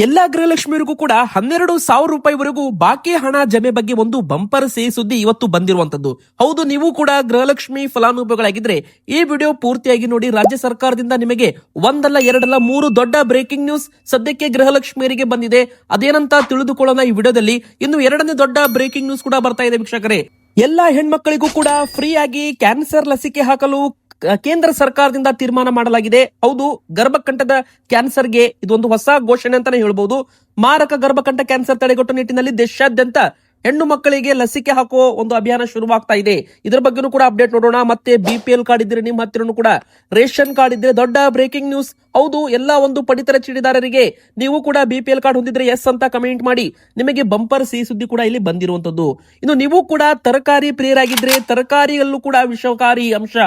ಎಲ್ಲಾ ಗೃಹಲಕ್ಷ್ಮಿಯರಿಗೂ ಕೂಡ 12,000 ರೂಪಾಯಿವರೆಗೂ ಬಾಕಿ ಹಣ ಜಮೆ ಬಗ್ಗೆ ಒಂದು ಬಂಪರ್ ಸಿಹಿ ಸುದ್ದಿ ಇವತ್ತು ಬಂದಿರುವಂತದ್ದು. ಹೌದು, ನೀವು ಕೂಡ ಗೃಹಲಕ್ಷ್ಮಿ ಫಲಾನುಭವಿಗಳಾಗಿದ್ರೆ ಈ ವಿಡಿಯೋ ಪೂರ್ತಿಯಾಗಿ ನೋಡಿ. ರಾಜ್ಯ ಸರ್ಕಾರದಿಂದ ನಿಮಗೆ ಒಂದಲ್ಲ ಎರಡಲ್ಲ 3 ದೊಡ್ಡ ಬ್ರೇಕಿಂಗ್ ನ್ಯೂಸ್ ಸದ್ಯಕ್ಕೆ ಗೃಹಲಕ್ಷ್ಮಿಯರಿಗೆ ಬಂದಿದೆ. ಅದೇನಂತ ತಿಳಿದುಕೊಳ್ಳೋಣ ಈ ವಿಡಿಯೋದಲ್ಲಿ. ಇನ್ನು ಎರಡನೇ ದೊಡ್ಡ ಬ್ರೇಕಿಂಗ್ ನ್ಯೂಸ್ ಕೂಡ ಬರ್ತಾ ಇದೆ ವೀಕ್ಷಕರೇ. ಎಲ್ಲಾ ಹೆಣ್ಮಕ್ಕಳಿಗೂ ಕೂಡ ಫ್ರೀ ಆಗಿ ಕ್ಯಾನ್ಸರ್ ಲಸಿಕೆ ಹಾಕಲು ಕೇಂದ್ರ ಸರ್ಕಾರದಿಂದ ತೀರ್ಮಾನ ಮಾಡಲಾಗಿದೆ. ಹೌದು, ಗರ್ಭಕಂಠದ ಕ್ಯಾನ್ಸರ್ಗೆ ಇದೊಂದು ಹೊಸ ಘೋಷಣೆ ಅಂತಾನೆ ಹೇಳ್ಬಹುದು. ಮಾರಕ ಗರ್ಭಕಂಠ ಕ್ಯಾನ್ಸರ್ ತಡೆಗಟ್ಟುವ ನಿಟ್ಟಿನಲ್ಲಿ ದೇಶಾದ್ಯಂತ ಹೆಣ್ಣು ಮಕ್ಕಳಿಗೆ ಲಸಿಕೆ ಹಾಕುವ ಒಂದು ಅಭಿಯಾನ ಶುರುವಾಗ್ತಾ ಇದೆ. ಇದರ ಬಗ್ಗೆನೂ ಕೂಡ ಅಪ್ಡೇಟ್ ನೋಡೋಣ. ಮತ್ತೆ BPL ಕಾರ್ಡ್ ಇದ್ರೆ ನಿಮ್ಮ ಹತ್ತಿರನೂ ಕೂಡ ರೇಷನ್ ಕಾರ್ಡ್ ಇದ್ರೆ ದೊಡ್ಡ ಬ್ರೇಕಿಂಗ್ ನ್ಯೂಸ್. ಹೌದು, ಎಲ್ಲಾ ಒಂದು ಪಡಿತರ ಚೀಟಿದಾರರಿಗೆ ನೀವು ಕೂಡ BPL ಕಾರ್ಡ್ ಹೊಂದಿದ್ರೆ ಎಸ್ ಅಂತ ಕಮೆಂಟ್ ಮಾಡಿ. ನಿಮಗೆ ಬಂಪರ್ ಸಿಹಿ ಸುದ್ದಿ ಕೂಡ ಇಲ್ಲಿ ಬಂದಿರುವಂತದ್ದು. ಇನ್ನು ನೀವು ಕೂಡ ತರಕಾರಿ ಪ್ರಿಯರಾಗಿದ್ರೆ ತರಕಾರಿಯಲ್ಲೂ ಕೂಡ ವಿಷಕಾರಿ ಅಂಶ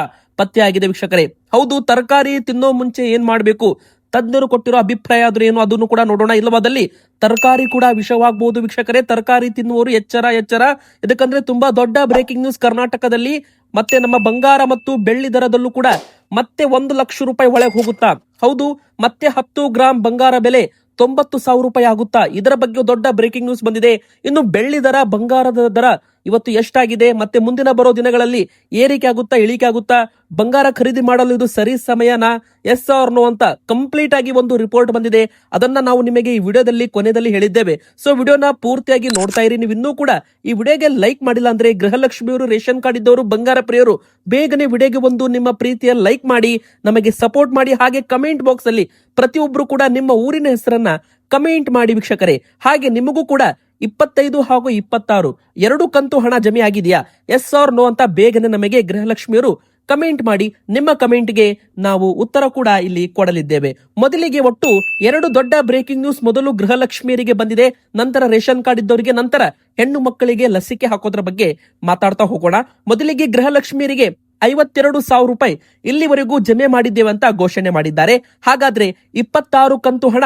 ಪತ್ತೆ ಆಗಿದೆ ವೀಕ್ಷಕರೇ. ಹೌದು, ತರಕಾರಿ ತಿನ್ನೋ ಮುಂಚೆ ಏನ್ ಮಾಡಬೇಕು, ತಜ್ಞರು ಕೊಟ್ಟಿರೋ ಅಭಿಪ್ರಾಯ ಆದ್ರೂ ಏನು ಅದನ್ನು ಕೂಡ ನೋಡೋಣ. ಇಲ್ಲವಾದಲ್ಲಿ ತರಕಾರಿ ಕೂಡ ವಿಷವಾಗಬಹುದು ವೀಕ್ಷಕರೇ. ತರಕಾರಿ ತಿನ್ನುವವರು ಎಚ್ಚರ ಎಚ್ಚರ. ಇದಕ್ಕಂದ್ರೆ ತುಂಬಾ ದೊಡ್ಡ ಬ್ರೇಕಿಂಗ್ ನ್ಯೂಸ್ ಕರ್ನಾಟಕದಲ್ಲಿ. ಮತ್ತೆ ನಮ್ಮ ಬಂಗಾರ ಮತ್ತು ಬೆಳ್ಳಿ ದರದಲ್ಲೂ ಕೂಡ ಮತ್ತೆ 1 ಲಕ್ಷ ರೂಪಾಯಿ ಒಳಗೆ ಹೋಗುತ್ತಾ. ಹೌದು, ಮತ್ತೆ 10 ಗ್ರಾಂ ಬಂಗಾರ ಬೆಲೆ 90,000 ರೂಪಾಯಿ ಆಗುತ್ತಾ. ಇದರ ಬಗ್ಗೆ ದೊಡ್ಡ ಬ್ರೇಕಿಂಗ್ ನ್ಯೂಸ್ ಬಂದಿದೆ. ಇನ್ನು ಬೆಳ್ಳಿ ದರ, ಬಂಗಾರದ ದರ ಇವತ್ತು ಎಷ್ಟಾಗಿದೆ, ಮತ್ತೆ ಮುಂದಿನ ಬರೋ ದಿನಗಳಲ್ಲಿ ಏರಿಕೆ ಆಗುತ್ತಾ ಇಳಿಕೆ ಆಗುತ್ತಾ, ಬಂಗಾರ ಖರೀದಿ ಮಾಡಲು ಇದು ಸರಿ ಸಮಯನಾ, ಎಸ್ ಆರ್ ನೋ ಅಂತ ಕಂಪ್ಲೀಟ್ ಆಗಿ ಒಂದು ರಿಪೋರ್ಟ್ ಬಂದಿದೆ. ಅದನ್ನ ನಾವು ನಿಮಗೆ ಈ ವಿಡಿಯೋದಲ್ಲಿ ಕೊನೆಯಲ್ಲಿ ಹೇಳಿದ್ದೇವೆ. ಸೊ ವಿಡಿಯೋನ ಪೂರ್ತಿಯಾಗಿ ನೋಡ್ತಾ ಇರಿ. ನೀವು ಇನ್ನೂ ಕೂಡ ಈ ವಿಡಿಯೋಗೆ ಲೈಕ್ ಮಾಡಿಲ್ಲ ಅಂದ್ರೆ ಗೃಹಲಕ್ಷ್ಮಿಯವರು, ರೇಷನ್ ಕಾರ್ಡ್ ಇದ್ದವರು, ಬಂಗಾರ ಪ್ರಿಯರು ಬೇಗನೆ ವಿಡಿಯೋಗೆ ಒಂದು ನಿಮ್ಮ ಪ್ರೀತಿಯ ಲೈಕ್ ಮಾಡಿ ನಮಗೆ ಸಪೋರ್ಟ್ ಮಾಡಿ. ಹಾಗೆ ಕಮೆಂಟ್ ಬಾಕ್ಸ್ ಅಲ್ಲಿ ಪ್ರತಿಯೊಬ್ರು ಕೂಡ ನಿಮ್ಮ ಊರಿನ ಹೆಸರನ್ನ ಕಮೆಂಟ್ ಮಾಡಿ ವೀಕ್ಷಕರೇ. ಹಾಗೆ ನಿಮಗೂ ಕೂಡ 25 ಹಾಗೂ 26 ಎರಡು ಕಂತು ಹಣ ಜಮೆ ಆಗಿದೆಯಾ, ಎಸ್ ಆರ್ ನೋ ಅಂತ ಬೇಗನೆ ನಮಗೆ ಗೃಹಲಕ್ಷ್ಮಿಯರು ಕಮೆಂಟ್ ಮಾಡಿ. ನಿಮ್ಮ ಕಮೆಂಟ್ಗೆ ನಾವು ಉತ್ತರ ಕೂಡ ಇಲ್ಲಿ ಕೊಡಲಿದ್ದೇವೆ. ಮೊದಲಿಗೆ ಒಟ್ಟು 2 ದೊಡ್ಡ ಬ್ರೇಕಿಂಗ್ ನ್ಯೂಸ್. ಮೊದಲು ಗೃಹಲಕ್ಷ್ಮಿಯರಿಗೆ ಬಂದಿದೆ, ನಂತರ ರೇಷನ್ ಕಾರ್ಡ್ ಇದ್ದವರಿಗೆ, ನಂತರ ಹೆಣ್ಣು ಮಕ್ಕಳಿಗೆ ಲಸಿಕೆ ಹಾಕೋದ್ರ ಬಗ್ಗೆ ಮಾತಾಡ್ತಾ ಹೋಗೋಣ. ಮೊದಲಿಗೆ ಗೃಹಲಕ್ಷ್ಮಿಯರಿಗೆ 52,000 ರೂಪಾಯಿ ಇಲ್ಲಿವರೆಗೂ ಜಮೆ ಮಾಡಿದ್ದೇವೆ ಅಂತ ಘೋಷಣೆ ಮಾಡಿದ್ದಾರೆ. ಹಾಗಾದ್ರೆ 26 ಕಂತು ಹಣ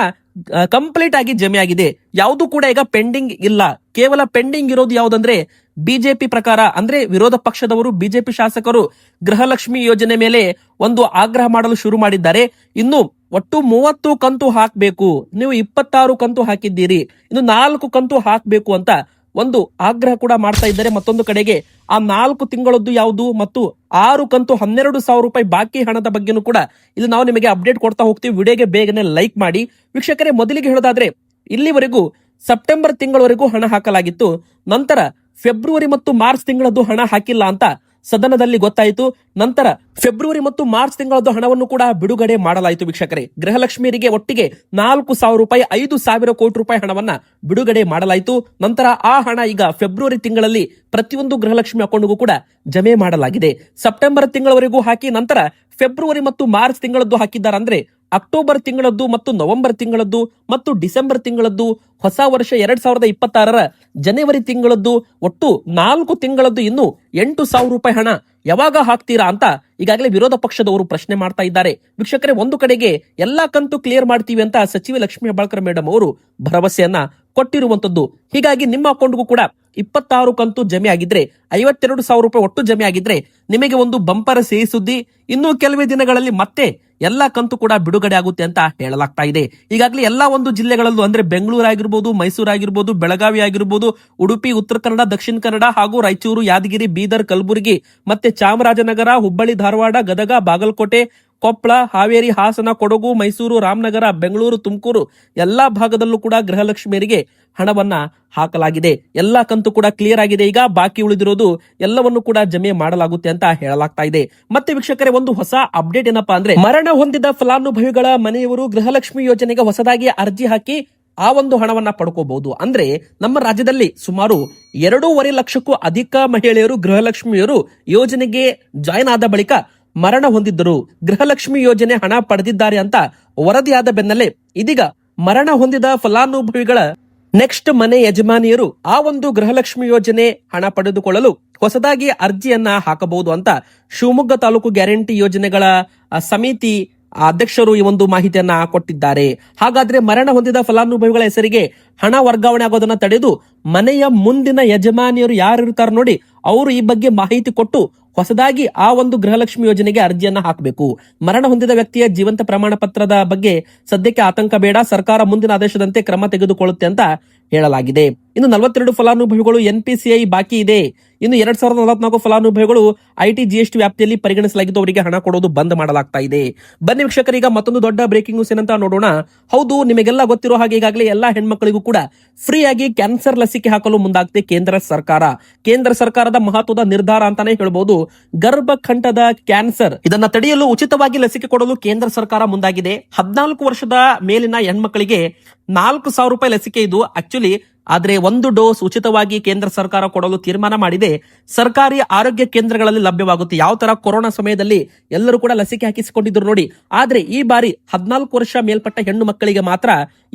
ಕಂಪ್ಲೀಟ್ ಆಗಿ ಜಮೆ ಆಗಿದೆ. ಯಾವುದು ಕೂಡ ಈಗ ಪೆಂಡಿಂಗ್ ಇಲ್ಲ. ಕೇವಲ ಪೆಂಡಿಂಗ್ ಇರೋದು ಯಾವುದಂದ್ರೆ ಬಿಜೆಪಿ ಪ್ರಕಾರ, ಅಂದ್ರೆ ವಿರೋಧ ಪಕ್ಷದವರು, ಬಿಜೆಪಿ ಶಾಸಕರು ಗೃಹಲಕ್ಷ್ಮಿ ಯೋಜನೆ ಮೇಲೆ ಒಂದು ಆಗ್ರಹ ಮಾಡಲು ಶುರು ಮಾಡಿದ್ದಾರೆ. ಇನ್ನು ಒಟ್ಟು 30 ಕಂತು ಹಾಕಬೇಕು, ನೀವು 26 ಕಂತು ಹಾಕಿದ್ದೀರಿ, ಇನ್ನು 4 ಕಂತು ಹಾಕಬೇಕು ಅಂತ ಒಂದು ಆಗ್ರಹ ಕೂಡ ಮಾಡ್ತಾ ಇದ್ದಾರೆ. ಮತ್ತೊಂದು ಕಡೆಗೆ ಆ 4 ತಿಂಗಳದ್ದು ಯಾವುದು ಮತ್ತು 6 ಕಂತು 12,000 ರೂಪಾಯಿ ಬಾಕಿ ಹಣದ ಬಗ್ಗೆನೂ ಕೂಡ ಇಲ್ಲಿ ನಾವು ನಿಮಗೆ ಅಪ್ಡೇಟ್ ಕೊಡ್ತಾ ಹೋಗ್ತೀವಿ. ವಿಡಿಯೋಗೆ ಬೇಗನೆ ಲೈಕ್ ಮಾಡಿ ವೀಕ್ಷಕರೇ. ಮೊದಲಿಗೆ ಹೇಳೋದಾದ್ರೆ ಇಲ್ಲಿವರೆಗೂ ಸೆಪ್ಟೆಂಬರ್ ತಿಂಗಳವರೆಗೂ ಹಣ ಹಾಕಲಾಗಿತ್ತು. ನಂತರ ಫೆಬ್ರವರಿ ಮತ್ತು ಮಾರ್ಚ್ ತಿಂಗಳದ್ದು ಹಣ ಹಾಕಿಲ್ಲ ಅಂತ ಸದನದಲ್ಲಿ ಗೊತ್ತಾಯಿತು. ನಂತರ ಫೆಬ್ರವರಿ ಮತ್ತು ಮಾರ್ಚ್ ತಿಂಗಳದ್ದು ಹಣವನ್ನು ಕೂಡ ಬಿಡುಗಡೆ ಮಾಡಲಾಯಿತು ವೀಕ್ಷಕರೇ. ಗೃಹಲಕ್ಷ್ಮಿಯರಿಗೆ ಒಟ್ಟಿಗೆ 4,000 ರೂಪಾಯಿ, 5,000 ಕೋಟಿ ರೂಪಾಯಿ ಹಣವನ್ನ ಬಿಡುಗಡೆ ಮಾಡಲಾಯಿತು. ನಂತರ ಆ ಹಣ ಈಗ ಫೆಬ್ರವರಿ ತಿಂಗಳಲ್ಲಿ ಪ್ರತಿಯೊಂದು ಗೃಹಲಕ್ಷ್ಮಿ ಅಕೌಂಟ್ಗೂ ಕೂಡ ಜಮೆ ಮಾಡಲಾಗಿದೆ. ಸೆಪ್ಟೆಂಬರ್ ತಿಂಗಳವರೆಗೂ ಹಾಕಿ ನಂತರ ಫೆಬ್ರವರಿ ಮತ್ತು ಮಾರ್ಚ್ ತಿಂಗಳದ್ದು ಹಾಕಿದ್ದಾರೆ. ಅಂದ್ರೆ ಅಕ್ಟೋಬರ್ ತಿಂಗಳದ್ದು ಮತ್ತು ನವೆಂಬರ್ ತಿಂಗಳದ್ದು ಮತ್ತು ಡಿಸೆಂಬರ್ ತಿಂಗಳದ್ದು, ಹೊಸ ವರ್ಷ 2026ರ ಜನವರಿ ತಿಂಗಳದ್ದು, ಒಟ್ಟು 4 ತಿಂಗಳದ್ದು ಇನ್ನು 8,000 ರೂಪಾಯಿ ಹಣ ಯಾವಾಗ ಹಾಕ್ತೀರಾ ಅಂತ ಈಗಾಗಲೇ ವಿರೋಧ ಪಕ್ಷದವರು ಪ್ರಶ್ನೆ ಮಾಡ್ತಾ ಇದ್ದಾರೆ ವೀಕ್ಷಕರೇ. ಒಂದು ಕಡೆಗೆ ಎಲ್ಲಾ ಕಂತು ಕ್ಲಿಯರ್ ಮಾಡ್ತೀವಿ ಅಂತ ಸಚಿವೆ ಲಕ್ಷ್ಮೀ ಹೆಬ್ಬಾಳ್ಕರ್ ಮೇಡಮ್ ಅವರು ಭರವಸೆಯನ್ನ ಕೊಟ್ಟಿರುವಂತದ್ದು. ಹೀಗಾಗಿ ನಿಮ್ಮ ಅಕೌಂಟ್ಗೂ ಕೂಡ 26 ಕಂತು ಜಮೆ ಆಗಿದ್ರೆ, 52,000 ರೂಪಾಯಿ ಒಟ್ಟು ಜಮೆ ಆಗಿದ್ರೆ ನಿಮಗೆ ಒಂದು ಬಂಪರ್ ಸಿಹಿ ಸುದ್ದಿ. ಇನ್ನು ಕೆಲವೇ ದಿನಗಳಲ್ಲಿ ಮತ್ತೆ ಎಲ್ಲಾ ಕಂತು ಕೂಡ ಬಿಡುಗಡೆ ಆಗುತ್ತೆ ಅಂತ ಹೇಳಲಾಗ್ತಾ ಇದೆ. ಈಗಾಗಲೇ ಎಲ್ಲಾ ಒಂದು ಜಿಲ್ಲೆಗಳಲ್ಲೂ, ಅಂದ್ರೆ ಬೆಂಗಳೂರು ಆಗಿರ್ಬೋದು, ಮೈಸೂರು ಆಗಿರ್ಬೋದು, ಬೆಳಗಾವಿ ಆಗಿರ್ಬೋದು, ಉಡುಪಿ, ಉತ್ತರ ಕನ್ನಡ, ದಕ್ಷಿಣ ಕನ್ನಡ ಹಾಗೂ ರಾಯಚೂರು, ಯಾದಗಿರಿ, ಬೀದರ್, ಕಲಬುರಗಿ, ಮತ್ತೆ ಚಾಮರಾಜನಗರ, ಹುಬ್ಬಳ್ಳಿ, ಧಾರವಾಡ, ಗದಗ, ಬಾಗಲಕೋಟೆ, ಕೊಪ್ಪಳ, ಹಾವೇರಿ, ಹಾಸನ, ಕೊಡಗು, ಮೈಸೂರು, ರಾಮನಗರ, ಬೆಂಗಳೂರು, ತುಮಕೂರು ಎಲ್ಲಾ ಭಾಗದಲ್ಲೂ ಕೂಡ ಗೃಹಲಕ್ಷ್ಮಿಯರಿಗೆ ಹಣವನ್ನ ಹಾಕಲಾಗಿದೆ. ಎಲ್ಲಾ ಕಂತು ಕೂಡ ಕ್ಲಿಯರ್ ಆಗಿದೆ. ಈಗ ಬಾಕಿ ಉಳಿದಿರೋದು ಎಲ್ಲವನ್ನು ಕೂಡ ಜಮೆ ಮಾಡಲಾಗುತ್ತೆ ಅಂತ ಹೇಳಲಾಗ್ತಾ ಇದೆ. ಮತ್ತೆ ವೀಕ್ಷಕರೇ, ಒಂದು ಹೊಸ ಅಪ್ಡೇಟ್ ಏನಪ್ಪಾ ಅಂದ್ರೆ, ಮರಣ ಹೊಂದಿದ ಫಲಾನುಭವಿಗಳ ಮನೆಯವರು ಗೃಹಲಕ್ಷ್ಮಿ ಯೋಜನೆಗೆ ಹೊಸದಾಗಿ ಅರ್ಜಿ ಹಾಕಿ ಆ ಒಂದು ಹಣವನ್ನ ಪಡ್ಕೋಬಹುದು. ಅಂದ್ರೆ ನಮ್ಮ ರಾಜ್ಯದಲ್ಲಿ ಸುಮಾರು 2.5 ಲಕ್ಷಕ್ಕೂ ಅಧಿಕ ಮಹಿಳೆಯರು ಗೃಹಲಕ್ಷ್ಮಿಯರು ಯೋಜನೆಗೆ ಜಾಯಿನ್ ಆದ ಬಳಿಕ ಮರಣ ಹೊಂದಿದ್ದರು, ಗೃಹಲಕ್ಷ್ಮಿ ಯೋಜನೆ ಹಣ ಪಡೆದಿದ್ದಾರೆ ಅಂತ ವರದಿಯಾದ ಬೆನ್ನಲ್ಲೇ ಇದೀಗ ಮರಣ ಹೊಂದಿದ ಫಲಾನುಭವಿಗಳ ನೆಕ್ಸ್ಟ್ ಮನೆ ಯಜಮಾನಿಯರು ಆ ಒಂದು ಗೃಹಲಕ್ಷ್ಮಿ ಯೋಜನೆ ಹಣ ಪಡೆದುಕೊಳ್ಳಲು ಹೊಸದಾಗಿ ಅರ್ಜಿಯನ್ನ ಹಾಕಬಹುದು ಅಂತ ಶಿವಮೊಗ್ಗ ತಾಲೂಕು ಗ್ಯಾರಂಟಿ ಯೋಜನೆಗಳ ಸಮಿತಿ ಅಧ್ಯಕ್ಷರು ಈ ಒಂದು ಮಾಹಿತಿಯನ್ನ ಕೊಟ್ಟಿದ್ದಾರೆ. ಹಾಗಾದ್ರೆ ಮರಣ ಹೊಂದಿದ ಫಲಾನುಭವಿಗಳ ಹೆಸರಿಗೆ ಹಣ ವರ್ಗಾವಣೆ ಆಗೋದನ್ನ ತಡೆದು ಮನೆಯ ಮುಂದಿನ ಯಜಮಾನಿಯರು ಯಾರು ಇರ್ತಾರ ನೋಡಿ, ಅವರು ಈ ಬಗ್ಗೆ ಮಾಹಿತಿ ಕೊಟ್ಟು ಹೊಸದಾಗಿ ಆ ಒಂದು ಗೃಹಲಕ್ಷ್ಮಿ ಯೋಜನೆಗೆ ಅರ್ಜಿಯನ್ನ ಹಾಕಬೇಕು. ಮರಣ ಹೊಂದಿದ ವ್ಯಕ್ತಿಯ ಜೀವಂತ ಪ್ರಮಾಣ ಪತ್ರದ ಬಗ್ಗೆ ಸದ್ಯಕ್ಕೆ ಆತಂಕ ಬೇಡ, ಸರ್ಕಾರ ಮುಂದಿನ ಆದೇಶದಂತೆ ಕ್ರಮ ತೆಗೆದುಕೊಳ್ಳುತ್ತೆ ಅಂತ ಹೇಳಲಾಗಿದೆ. ಇನ್ನು 42 ಫಲಾನುಭವಿಗಳು NPCI ಬಾಕಿ ಇದೆ. ಇನ್ನು 2044 ಫಲಾನುಭವಿಗಳು IT GST ವ್ಯಾಪ್ತಿಯಲ್ಲಿ ಪರಿಗಣಿಸಲಾಗಿದ್ದು ಅವರಿಗೆ ಹಣ ಕೊಡೋದು ಬಂದ್ ಮಾಡಲಾಗ್ತಾ ಇದೆ. ಬನ್ನಿ ವೀಕ್ಷಕರೀಗ ಮತ್ತೊಂದು ದೊಡ್ಡ ಬ್ರೇಕಿಂಗ್ ನ್ಯೂಸ್ ಏನಂತ ನೋಡೋಣ. ಹೌದು, ನಿಮಗೆಲ್ಲ ಗೊತ್ತಿರೋ ಹಾಗೆ ಈಗಾಗಲೇ ಎಲ್ಲಾ ಹೆಣ್ಮಕ್ಳಿಗೂ ಕೂಡ ಫ್ರೀ ಆಗಿ ಕ್ಯಾನ್ಸರ್ ಲಸಿಕೆ ಹಾಕಲು ಮುಂದಾಗ್ತಿದೆ ಕೇಂದ್ರ ಸರ್ಕಾರ. ಕೇಂದ್ರ ಸರ್ಕಾರದ ಮಹತ್ವದ ನಿರ್ಧಾರ ಅಂತಾನೆ ಹೇಳ್ಬಹುದು. ಗರ್ಭಕಂಠದ ಕ್ಯಾನ್ಸರ್ ಇದನ್ನ ತಡೆಯಲು ಉಚಿತವಾಗಿ ಲಸಿಕೆ ಕೊಡಲು ಕೇಂದ್ರ ಸರ್ಕಾರ ಮುಂದಾಗಿದೆ. 14 ವರ್ಷದ ಮೇಲಿನ ಹೆಣ್ಮಕ್ಳಿಗೆ 4,000 ರೂಪಾಯಿ ಲಸಿಕೆ ಇದು ಆಕ್ಚುಲಿ. ಆದ್ರೆ ಒಂದು ಡೋಸ್ ಉಚಿತವಾಗಿ ಕೇಂದ್ರ ಸರ್ಕಾರ ಕೊಡಲು ತೀರ್ಮಾನ ಮಾಡಿದೆ. ಸರ್ಕಾರಿ ಆರೋಗ್ಯ ಕೇಂದ್ರಗಳಲ್ಲಿ ಲಭ್ಯವಾಗುತ್ತೆ. ಯಾವ ತರ ಕೊರೋನಾ ಸಮಯದಲ್ಲಿ ಎಲ್ಲರೂ ಕೂಡ ಲಸಿಕೆ ಹಾಕಿಸಿಕೊಂಡಿದ್ರು ನೋಡಿ. ಆದ್ರೆ ಈ ಬಾರಿ 14 ವರ್ಷ ಮೇಲ್ಪಟ್ಟ ಹೆಣ್ಣು ಮಕ್ಕಳಿಗೆ ಮಾತ್ರ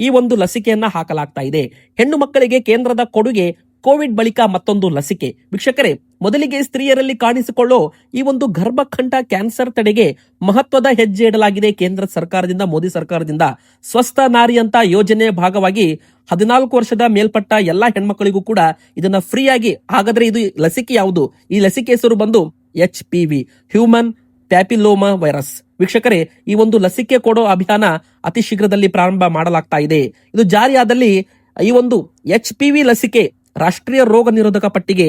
ಈ ಒಂದು ಲಸಿಕೆಯನ್ನ ಹಾಕಲಾಗ್ತಾ ಇದೆ. ಹೆಣ್ಣು ಮಕ್ಕಳಿಗೆ ಕೇಂದ್ರದ ಕೊಡುಗೆ ಕೋವಿಡ್ ಬಳಿಕ ಮತ್ತೊಂದು ಲಸಿಕೆ. ವೀಕ್ಷಕರೇ, ಮೊದಲಿಗೆ ಸ್ತ್ರೀಯರಲ್ಲಿ ಕಾಣಿಸಿಕೊಳ್ಳೋ ಈ ಒಂದು ಗರ್ಭಕಂಠ ಕ್ಯಾನ್ಸರ್ ತಡೆಗೆ ಮಹತ್ವದ ಹೆಜ್ಜೆ ಇಡಲಾಗಿದೆ ಕೇಂದ್ರ ಸರ್ಕಾರದಿಂದ, ಮೋದಿ ಸರ್ಕಾರದಿಂದ. ಸ್ವಸ್ಥ ನಾರಿ ಅಂತ ಯೋಜನೆಯ ಭಾಗವಾಗಿ 14 ವರ್ಷದ ಮೇಲ್ಪಟ್ಟ ಎಲ್ಲಾ ಹೆಣ್ಮಕ್ಕಳಿಗೂ ಕೂಡ ಇದನ್ನ ಫ್ರೀ ಆಗಿ. ಹಾಗಾದ್ರೆ ಇದು ಲಸಿಕೆ ಯಾವುದು? ಈ ಲಸಿಕೆ ಹೆಸರು ಬಂದು HPV, ಹ್ಯೂಮನ್ ಪ್ಯಾಪಿಲೋಮಾ ವೈರಸ್. ವೀಕ್ಷಕರೇ, ಈ ಒಂದು ಲಸಿಕೆ ಕೊಡೋ ಅಭಿಯಾನ ಅತಿ ಶೀಘ್ರದಲ್ಲಿ ಪ್ರಾರಂಭ ಮಾಡಲಾಗ್ತಾ ಇದೆ. ಇದು ಜಾರಿಯಾದಲ್ಲಿ ಈ ಒಂದು HPV ಲಸಿಕೆ ರಾಷ್ಟ್ರೀಯ ರೋಗ ನಿರೋಧಕ ಪಟ್ಟಿಗೆ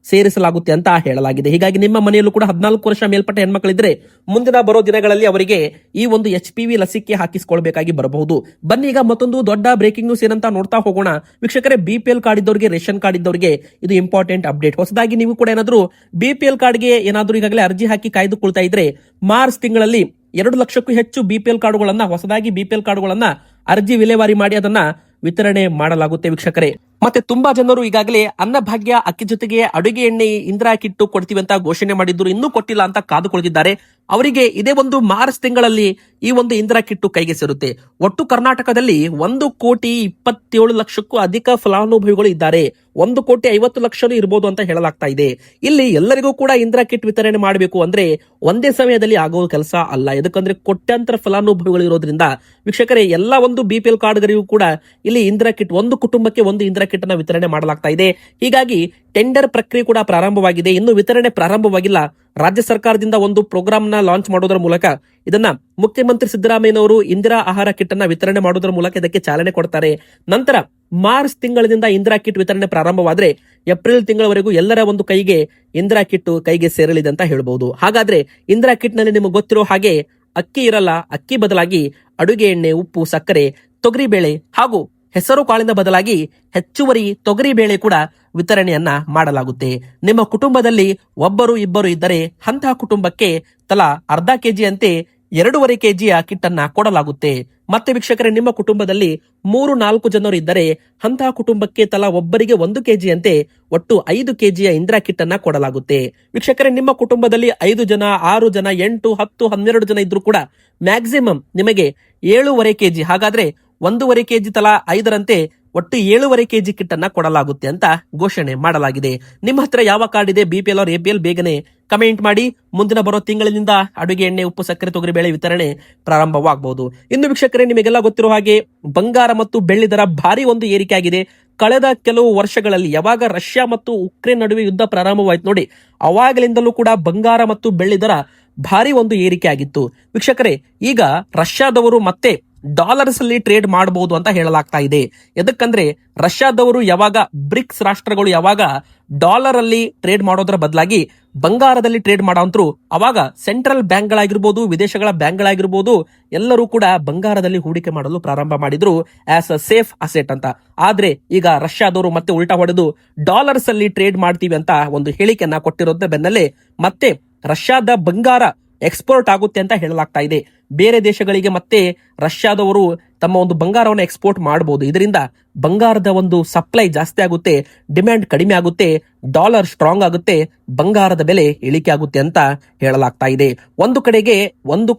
ಸೇರಿಸಲಾಗುತ್ತೆ ಅಂತ ಹೇಳಲಾಗಿದೆ. ಹೀಗಾಗಿ ನಿಮ್ಮ ಮನೆಯಲ್ಲೂ ಕೂಡ 14 ವರ್ಷ ಮೇಲ್ಪಟ್ಟ ಹೆಣ್ಮಕ್ಳಿದ್ರೆ ಮುಂದಿನ ಬರೋ ದಿನಗಳಲ್ಲಿ ಅವರಿಗೆ ಈ ಒಂದು HPV ಲಸಿಕೆ ಹಾಕಿಸಿಕೊಳ್ಬೇಕಾಗಿ ಬರಬಹುದು. ಬನ್ನಿ ಈಗ ಮತ್ತೊಂದು ದೊಡ್ಡ ಬ್ರೇಕಿಂಗ್ ನ್ಯೂಸ್ ಏನಂತ ನೋಡ್ತಾ ಹೋಗೋಣ. ವೀಕ್ಷಕರೇ, BPL ಕಾರ್ಡ್ ಇದ್ದವರಿಗೆ, ರೇಷನ್ ಕಾರ್ಡ್ ಇದ್ದವರಿಗೆ ಇದು ಇಂಪಾರ್ಟೆಂಟ್ ಅಪ್ಡೇಟ್. ಹೊಸದಾಗಿ ನೀವು ಕೂಡ ಏನಾದ್ರು BPL ಕಾರ್ಡ್ಗೆ ಏನಾದ್ರು ಈಗಾಗಲೇ ಅರ್ಜಿ ಹಾಕಿ ಕಾಯ್ದುಕೊಳ್ತಾ ಇದ್ರೆ ಮಾರ್ಚ್ ತಿಂಗಳಲ್ಲಿ 2 ಲಕ್ಷಕ್ಕೂ ಹೆಚ್ಚು BPL ಕಾರ್ಡುಗಳನ್ನ, ಹೊಸದಾಗಿ BPL ಕಾರ್ಡುಗಳನ್ನ ಅರ್ಜಿ ವಿಲೇವಾರಿ ಮಾಡಿ ಅದನ್ನ ವಿತರಣೆ ಮಾಡಲಾಗುತ್ತೆ ವೀಕ್ಷಕರೇ. ಮತ್ತೆ ತುಂಬಾ ಜನರು ಈಗಾಗಲೇ ಅನ್ನಭಾಗ್ಯ ಅಕ್ಕಿ ಜೊತೆಗೆ ಅಡುಗೆ ಎಣ್ಣೆ, ಇಂದಿರಾ ಕಿಟ್ಟು ಕೊಡ್ತೀವಿ ಅಂತ ಘೋಷಣೆ ಮಾಡಿದ್ರು, ಇನ್ನೂ ಕೊಟ್ಟಿಲ್ಲ ಅಂತ ಕಾದುಕೊಳ್ಳಿದ್ದಾರೆ. ಅವರಿಗೆ ಇದೇ ಒಂದು ಮಾರ್ಚ್ ತಿಂಗಳಲ್ಲಿ ಈ ಒಂದು ಇಂದಿರಾ ಕಿಟ್ಟು ಕೈಗೆ ಸೇರುತ್ತೆ. ಒಟ್ಟು ಕರ್ನಾಟಕದಲ್ಲಿ 1,27,00,000ಕ್ಕೂ ಅಧಿಕ ಫಲಾನುಭವಿಗಳು ಇದ್ದಾರೆ. 1,50,00,000 ಇರಬಹುದು ಅಂತ ಹೇಳಲಾಗ್ತಾ ಇದೆ. ಇಲ್ಲಿ ಎಲ್ಲರಿಗೂ ಕೂಡ ಇಂದಿರಾ ಕಿಟ್ ವಿತರಣೆ ಮಾಡಬೇಕು ಅಂದ್ರೆ ಒಂದೇ ಸಮಯದಲ್ಲಿ ಆಗೋ ಕೆಲಸ ಅಲ್ಲ. ಯಾಕಂದ್ರೆ ಕೋಟ್ಯಾಂತರ ಫಲಾನುಭವಿಗಳು ಇರೋದ್ರಿಂದ ವೀಕ್ಷಕರೇ, ಎಲ್ಲಾ ಒಂದು BPL ಕಾರ್ಡ್ಗಳಿಗೂ ಕೂಡ ಇಲ್ಲಿ ಇಂದಿರಾ ಕಿಟ್, ಒಂದು ಕುಟುಂಬಕ್ಕೆ ಒಂದು ಇಂದಿರಾ ಕಿಟ್ ಅನ್ನ ವಿತರಣೆ ಮಾಡಲಾಗ್ತಾ ಇದೆ. ಹೀಗಾಗಿ ಟೆಂಡರ್ ಪ್ರಕ್ರಿಯೆ ಕೂಡ ಪ್ರಾರಂಭವಾಗಿದೆ. ಇನ್ನು ವಿತರಣೆ ಪ್ರಾರಂಭವಾಗಿಲ್ಲ. ರಾಜ್ಯ ಸರ್ಕಾರದಿಂದ ಒಂದು ಪ್ರೋಗ್ರಾಮ್ ನ ಲಾಂಚ್ ಮಾಡೋದ್ರ ಮೂಲಕ ಇದನ್ನ ಮುಖ್ಯಮಂತ್ರಿ ಸಿದ್ದರಾಮಯ್ಯನವರು ಇಂದಿರಾ ಆಹಾರ ಕಿಟ್ ಅನ್ನ ವಿತರಣೆ ಮಾಡೋದ್ರ ಮೂಲಕ ಇದಕ್ಕೆ ಚಾಲನೆ ಕೊಡ್ತಾರೆ. ನಂತರ ಮಾರ್ಚ್ ತಿಂಗಳಿಂದ ಇಂದಿರಾ ಕಿಟ್ ವಿತರಣೆ ಪ್ರಾರಂಭವಾದ್ರೆ ಏಪ್ರಿಲ್ ತಿಂಗಳವರೆಗೂ ಎಲ್ಲರ ಒಂದು ಕೈಗೆ ಇಂದಿರಾ ಕಿಟ್ ಕೈಗೆ ಸೇರಲಿದೆ ಅಂತ ಹೇಳ್ಬಹುದು. ಹಾಗಾದ್ರೆ ಇಂದಿರಾ ಕಿಟ್ ನಲ್ಲಿ ನಿಮಗೆ ಗೊತ್ತಿರೋ ಹಾಗೆ ಅಕ್ಕಿ ಇರಲ್ಲ. ಅಕ್ಕಿ ಬದಲಾಗಿ ಅಡುಗೆ ಎಣ್ಣೆ, ಉಪ್ಪು, ಸಕ್ಕರೆ, ತೊಗರಿಬೇಳೆ ಹಾಗೂ ಹೆಸರು ಕಾಳಿನ ಬದಲಾಗಿ ಹೆಚ್ಚುವರಿ ತೊಗರಿ ಬೇಳೆ ಕೂಡ ವಿತರಣೆಯನ್ನ ಮಾಡಲಾಗುತ್ತೆ. ನಿಮ್ಮ ಕುಟುಂಬದಲ್ಲಿ ಒಬ್ಬರು ಇಬ್ಬರು ಇದ್ದರೆ ಅಂತಹ ಕುಟುಂಬಕ್ಕೆ ತಲಾ ಅರ್ಧ ಕೆಜಿ ಅಂತೆ 2.5 ಕೆಜಿಯ ಕಿಟ್ ಅನ್ನ ಕೊಡಲಾಗುತ್ತೆ. ಮತ್ತೆ ವೀಕ್ಷಕರೇ, ನಿಮ್ಮ ಕುಟುಂಬದಲ್ಲಿ 3-4 ಜನರು ಇದ್ದರೆ ಅಂತಹ ಕುಟುಂಬಕ್ಕೆ ತಲಾ ಒಬ್ಬರಿಗೆ 1 ಕೆಜಿ ಅಂತೆ ಒಟ್ಟು 5 ಕೆಜಿಯ ಇಂದಿರಾ ಕಿಟ್ ಅನ್ನ ಕೊಡಲಾಗುತ್ತೆ. ವೀಕ್ಷಕರೇ, ನಿಮ್ಮ ಕುಟುಂಬದಲ್ಲಿ 5 ಜನ, 6 ಜನ, 8, 10, 12 ಜನ ಇದ್ರೂ ಕೂಡ ಮ್ಯಾಕ್ಸಿಮಮ್ ನಿಮಗೆ 7.5 ಕೆಜಿ, ಹಾಗಾದ್ರೆ 1.5 ಕೆಜಿ ತಲಾ 5ರಂತೆ ಒಟ್ಟು 7.5 ಕೆಜಿ ಕಿಟ್ ಅನ್ನ ಕೊಡಲಾಗುತ್ತೆ ಅಂತ ಘೋಷಣೆ ಮಾಡಲಾಗಿದೆ. ನಿಮ್ಮ ಹತ್ರ ಯಾವ ಕಾರ್ಡ್ ಇದೆ, BPL or APL, ಬೇಗನೆ ಕಮೆಂಟ್ ಮಾಡಿ. ಮುಂದಿನ ಬರೋ ತಿಂಗಳಿನಿಂದ ಅಡುಗೆ ಎಣ್ಣೆ, ಉಪ್ಪು, ಸಕ್ಕರೆ, ತೊಗರಿಬೇಳೆ ವಿತರಣೆ ಪ್ರಾರಂಭವಾಗಬಹುದು. ಇನ್ನು ವೀಕ್ಷಕರೇ, ನಿಮಗೆಲ್ಲ ಗೊತ್ತಿರೋ ಹಾಗೆ ಬಂಗಾರ ಮತ್ತು ಬೆಳ್ಳಿ ದರ ಭಾರಿ ಒಂದು ಏರಿಕೆ ಆಗಿದೆ. ಕಳೆದ ಕೆಲವು ವರ್ಷಗಳಲ್ಲಿ ಯಾವಾಗ ರಷ್ಯಾ ಮತ್ತು ಉಕ್ರೇನ್ ನಡುವೆ ಯುದ್ಧ ಪ್ರಾರಂಭವಾಯ್ತು ನೋಡಿ, ಅವಾಗಲಿಂದಲೂ ಕೂಡ ಬಂಗಾರ ಮತ್ತು ಬೆಳ್ಳಿ ದರ ಭಾರಿ ಒಂದು ಏರಿಕೆ ಆಗಿತ್ತು. ವೀಕ್ಷಕರೇ, ಈಗ ರಷ್ಯಾದವರು ಮತ್ತೆ ಡಾಲರ್ಸ್ ಅಲ್ಲಿ ಟ್ರೇಡ್ ಮಾಡಬಹುದು ಅಂತ ಹೇಳಲಾಗ್ತಾ ಇದೆ. ಎದಕ್ಕಂದ್ರೆ ರಷ್ಯಾದವರು ಯಾವಾಗ ಬ್ರಿಕ್ಸ್ ರಾಷ್ಟ್ರಗಳು ಯಾವಾಗ ಡಾಲರ್ ಅಲ್ಲಿ ಟ್ರೇಡ್ ಮಾಡೋದ್ರ ಬದಲಾಗಿ ಬಂಗಾರದಲ್ಲಿ ಟ್ರೇಡ್ ಮಾಡೋಂತರು, ಅವಾಗ ಸೆಂಟ್ರಲ್ ಬ್ಯಾಂಕ್ಗಳಾಗಿರ್ಬೋದು, ವಿದೇಶಗಳ ಬ್ಯಾಂಕ್ಗಳಾಗಿರ್ಬೋದು, ಎಲ್ಲರೂ ಕೂಡ ಬಂಗಾರದಲ್ಲಿ ಹೂಡಿಕೆ ಮಾಡಲು ಪ್ರಾರಂಭ ಮಾಡಿದ್ರು ಆಸ್ ಅ ಸೇಫ್ ಅಸೆಟ್ ಅಂತ. ಆದ್ರೆ ಈಗ ರಷ್ಯಾದವರು ಮತ್ತೆ ಉಲ್ಟಾ ಹೊಡೆದು ಡಾಲರ್ಸ್ ಅಲ್ಲಿ ಟ್ರೇಡ್ ಮಾಡ್ತೀವಿ ಅಂತ ಒಂದು ಹೇಳಿಕೆಯನ್ನ ಕೊಟ್ಟಿರೋದ್ರ ಬೆನ್ನಲ್ಲೇ ಮತ್ತೆ ರಷ್ಯಾದ ಬಂಗಾರ ಎಕ್ಸ್ಪೋರ್ಟ್ ಆಗುತ್ತೆ ಅಂತ ಹೇಳಲಾಗ್ತಾ ಇದೆ. ಬೇರೆ ದೇಶಗಳಿಗೆ ಮತ್ತೆ ರಷ್ಯಾದವರು ತಮ್ಮ ಒಂದು ಬಂಗಾರವನ್ನು ಎಕ್ಸ್ಪೋರ್ಟ್ ಮಾಡಬಹುದು. ಇದರಿಂದ ಬಂಗಾರದ ಒಂದು ಸಪ್ಲೈ ಜಾಸ್ತಿ ಆಗುತ್ತೆ, ಡಿಮ್ಯಾಂಡ್ ಕಡಿಮೆ ಆಗುತ್ತೆ, ಡಾಲರ್ ಸ್ಟ್ರಾಂಗ್ ಆಗುತ್ತೆ, ಬಂಗಾರದ ಬೆಲೆ ಇಳಿಕೆ ಆಗುತ್ತೆ ಅಂತ ಹೇಳಲಾಗ್ತಾ ಇದೆ. ಒಂದು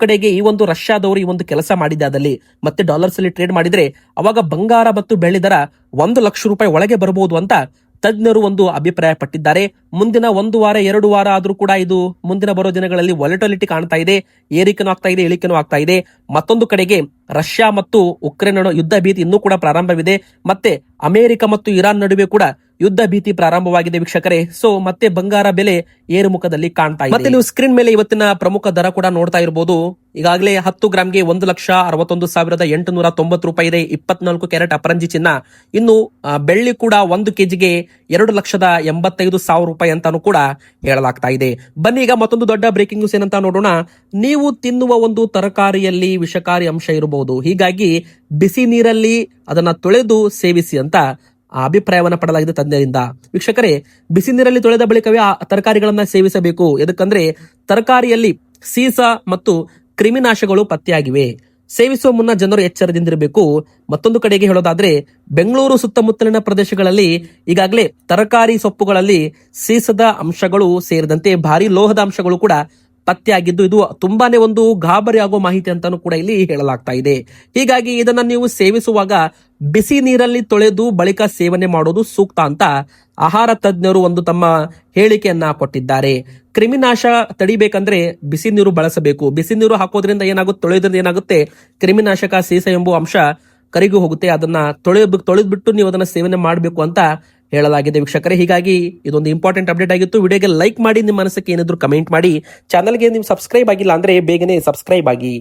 ಕಡೆಗೆ ಈ ಒಂದು ರಷ್ಯಾದವರು ಈ ಒಂದು ಕೆಲಸ ಮಾಡಿದಾದಲ್ಲಿ ಮತ್ತೆ ಡಾಲರ್ಸ್ ಅಲ್ಲಿ ಟ್ರೇಡ್ ಮಾಡಿದ್ರೆ ಅವಾಗ ಬಂಗಾರ ಮತ್ತು ಬೆಳ್ಳಿ ದರ 1 ಲಕ್ಷ ರೂಪಾಯಿ ಒಳಗೆ ಬರಬಹುದು ಅಂತ ತಜ್ಞರು ಒಂದು ಅಭಿಪ್ರಾಯ ಪಟ್ಟಿದ್ದಾರೆ. ಮುಂದಿನ 1 ವಾರ 2 ವಾರ ಆದ್ರೂ ಕೂಡ ಇದು ಮುಂದಿನ ಬರೋ ದಿನಗಳಲ್ಲಿ ವಾಲಟಿಲಿಟಿ ಕಾಣ್ತಾ ಇದೆ, ಏರಿಕೆನೂ ಆಗ್ತಾ ಇದೆ, ಇಳಿಕೆನೂ ಆಗ್ತಾ ಇದೆ. ಮತ್ತೊಂದು ಕಡೆಗೆ ರಷ್ಯಾ ಮತ್ತು ಉಕ್ರೇನ್ ನಡುವೆ ಯುದ್ಧ ಭೀತಿ ಇನ್ನೂ ಕೂಡ ಪ್ರಾರಂಭವಿದೆ. ಮತ್ತೆ ಅಮೆರಿಕ ಮತ್ತು ಇರಾನ್ ನಡುವೆ ಕೂಡ ಯುದ್ಧ ಭೀತಿ ಪ್ರಾರಂಭವಾಗಿದೆ ವೀಕ್ಷಕರೇ. ಸೊ ಮತ್ತೆ ಬಂಗಾರ ಬೆಲೆ ಏರುಮುಖದಲ್ಲಿ ಕಾಣ್ತಾ ಇದೆ. ಮತ್ತೆ ನೀವು ಸ್ಕ್ರೀನ್ ಮೇಲೆ ಇವತ್ತಿನ ಪ್ರಮುಖ ದರ ಕೂಡ ನೋಡ್ತಾ ಇರಬಹುದು. ಈಗಾಗಲೇ 10 ಗ್ರಾಮ್ಗೆ 1,61,890 ರೂಪಾಯಿ ಇದೆ 24 ಕ್ಯಾರೆಟ್ ಅಪರಂಜಿ ಚಿನ್ನ. ಇನ್ನು ಬೆಳ್ಳಿ ಕೂಡ 1 ಕೆಜಿಗೆ 2,85,000 ರೂಪಾಯಿ ಅಂತಾನು ಕೂಡ ಹೇಳಲಾಗ್ತಾ ಇದೆ. ಬನ್ನಿ ಈಗ ಮತ್ತೊಂದು ದೊಡ್ಡ ಬ್ರೇಕಿಂಗ್ ನ್ಯೂಸ್ ಏನಂತ ನೋಡೋಣ. ನೀವು ತಿನ್ನುವ ಒಂದು ತರಕಾರಿಯಲ್ಲಿ ವಿಷಕಾರಿ ಅಂಶ ಇರಬಹುದು, ಹೀಗಾಗಿ ಬಿಸಿ ನೀರಲ್ಲಿ ಅದನ್ನ ತೊಳೆದು ಸೇವಿಸಿ ಅಂತ ಅಭಿಪ್ರಾಯವನ್ನ ಪಡಲಾಗಿದೆ ತಜ್ಞರಿಂದ. ವೀಕ್ಷಕರೇ, ಬಿಸಿ ನೀರಲ್ಲಿ ತೊಳೆದ ಬಳಿಕವೇ ಆ ತರಕಾರಿಗಳನ್ನ ಸೇವಿಸಬೇಕು. ಎದಕ್ಕಂದ್ರೆ ತರಕಾರಿಯಲ್ಲಿ ಸೀಸ ಮತ್ತು ಕ್ರಿಮಿನಾಶಗಳು ಪತ್ತೆಯಾಗಿವೆ. ಸೇವಿಸುವ ಮುನ್ನ ಜನರು ಎಚ್ಚರದಿಂದಿರಬೇಕು. ಮತ್ತೊಂದು ಕಡೆಗೆ ಹೇಳೋದಾದ್ರೆ, ಬೆಂಗಳೂರು ಸುತ್ತಮುತ್ತಲಿನ ಪ್ರದೇಶಗಳಲ್ಲಿ ಈಗಾಗಲೇ ತರಕಾರಿ ಸೊಪ್ಪುಗಳಲ್ಲಿ ಸೀಸದ ಅಂಶಗಳು ಸೇರಿದಂತೆ ಭಾರಿ ಲೋಹದ ಅಂಶಗಳು ಕೂಡ ಪತ್ತೆಯಾಗಿದ್ದು, ಇದು ತುಂಬಾನೇ ಒಂದು ಗಾಬರಿ ಆಗೋ ಮಾಹಿತಿ ಅಂತಾನು ಕೂಡ ಇಲ್ಲಿ ಹೇಳಲಾಗ್ತಾ ಇದೆ. ಹೀಗಾಗಿ ಇದನ್ನ ನೀವು ಸೇವಿಸುವಾಗ ಬಿಸಿ ನೀರಲ್ಲಿ ತೊಳೆದು ಬಳಿಕ ಸೇವನೆ ಮಾಡೋದು ಸೂಕ್ತ ಅಂತ ಆಹಾರ ತಜ್ಞರು ಒಂದು ತಮ್ಮ ಹೇಳಿಕೆಯನ್ನ ಕೊಟ್ಟಿದ್ದಾರೆ. ಕ್ರಿಮಿನಾಶ ತಡಿಬೇಕಂದ್ರೆ ಬಿಸಿ ನೀರು ಬಳಸಬೇಕು. ಬಿಸಿ ನೀರು ಹಾಕೋದ್ರಿಂದ ಏನಾಗುತ್ತೆ, ತೊಳೆಯೋದ್ರಿಂದ ಏನಾಗುತ್ತೆ, ಕ್ರಿಮಿನಾಶಕ ಸೀಸ ಎಂಬ ಅಂಶ ಕರಿಗೂ ಹೋಗುತ್ತೆ. ಅದನ್ನ ತೊಳೆದ್ಬಿಟ್ಟು ನೀವು ಅದನ್ನ ಸೇವನೆ ಮಾಡಬೇಕು ಅಂತ ಹೇಳಲಾಗಿದೆ ವೀಕ್ಷಕರೇ. ಹೀಗಾಗಿ ಇದೊಂದು ಇಂಪಾರ್ಟೆಂಟ್ ಅಪ್ಡೇಟ್ ಆಗಿತ್ತು. ವಿಡಿಯೋಗೆ ಲೈಕ್ ಮಾಡಿ, ನಿಮ್ಮ ಮನಸ್ಸಿಗೆ ಏನಿದ್ರು ಕಮೆಂಟ್ ಮಾಡಿ. ಚಾನಲ್ಗೆ ನೀವು ಸಬ್ಸ್ಕ್ರೈಬ್ ಆಗಿಲ್ಲ ಅಂದ್ರೆ ಬೇಗನೆ ಸಬ್ಸ್ಕ್ರೈಬ್ ಆಗಿ.